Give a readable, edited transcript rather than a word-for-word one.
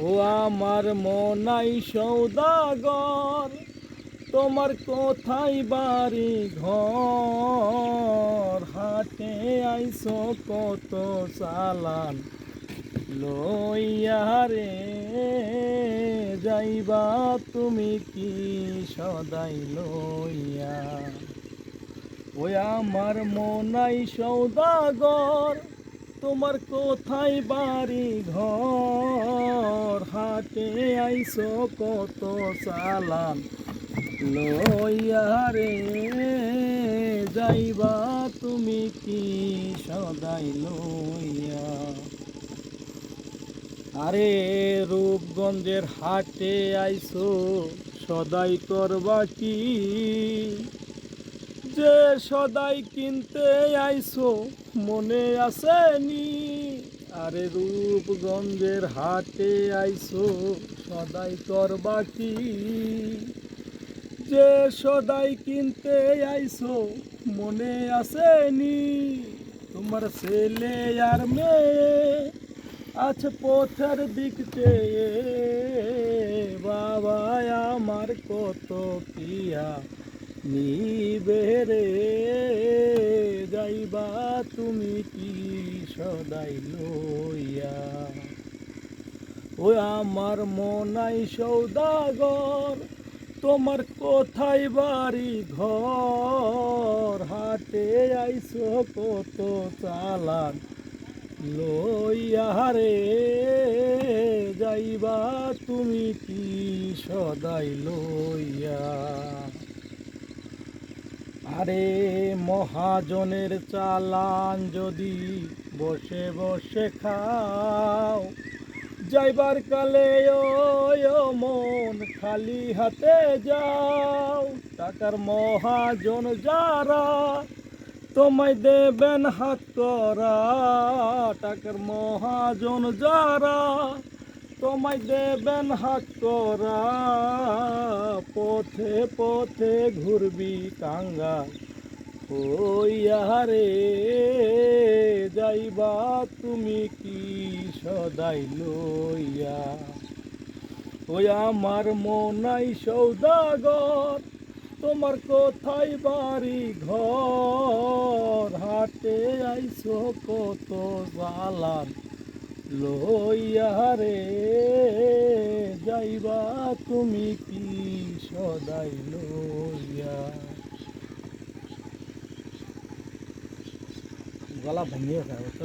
ও আমার মনাই সৌদাগর, তোমার কোথায় বাড়ি ঘর? হাটে আইসো কত চালান লইয়া রে, যাইবা তুমি কি সদাই লইয়া? ওই আমার মনাই সৌদাগর, তোমার কোথায় বাড়ি ঘর? হাটে আইসো কত চালান লইয়া রে, যাইবা তুমি কি সদাই লইয়া? আরে রূপগঞ্জের হাটে আইসো সদাই করবা কি? যে সদাই কিনতে আইসো মনে আসেনি? আরে রূপগঞ্জের হাটে আইসো সদাই করবা কি? যে সদাই কিনতে আইসো মনে আসেনি? তোমার ছেলে আর মেয়ে আছে পথের দিক চেয়ে, বাবা আমার কত পিয়া নিবে রে, যাইবা তুমি কি সদাই লইয়া? ও আমার মনাই সৌদাগর, তোমার কোথায় বাড়ি ঘর? হাটে আইসো কত চালান লইয়া রে, যাইবা তুমি কি সদাই লইয়া? আরে মহাজনের চালান যদি বসে বসে খাও, যাইবার কালে ও মন খালি হাতে যাও। টাকার মহাজন যারা তোমায় দেবেন হাত করা, টাকার মহাজন যারা তোমায় দেবেন হাত করা। পথে পথে ঘুরবি কাঙ্গা হইয়া রে, যাইবা তুমি কি সদাই লইয়া? ওই আমার মনাই সৌদাগর, তোমার কোথায় বাড়ি ঘর? হাটে আইসো কত জালান লইয়া রে, যাইবা তুমি কি সদাই লইয়া? গলা ভেঙে গেছে।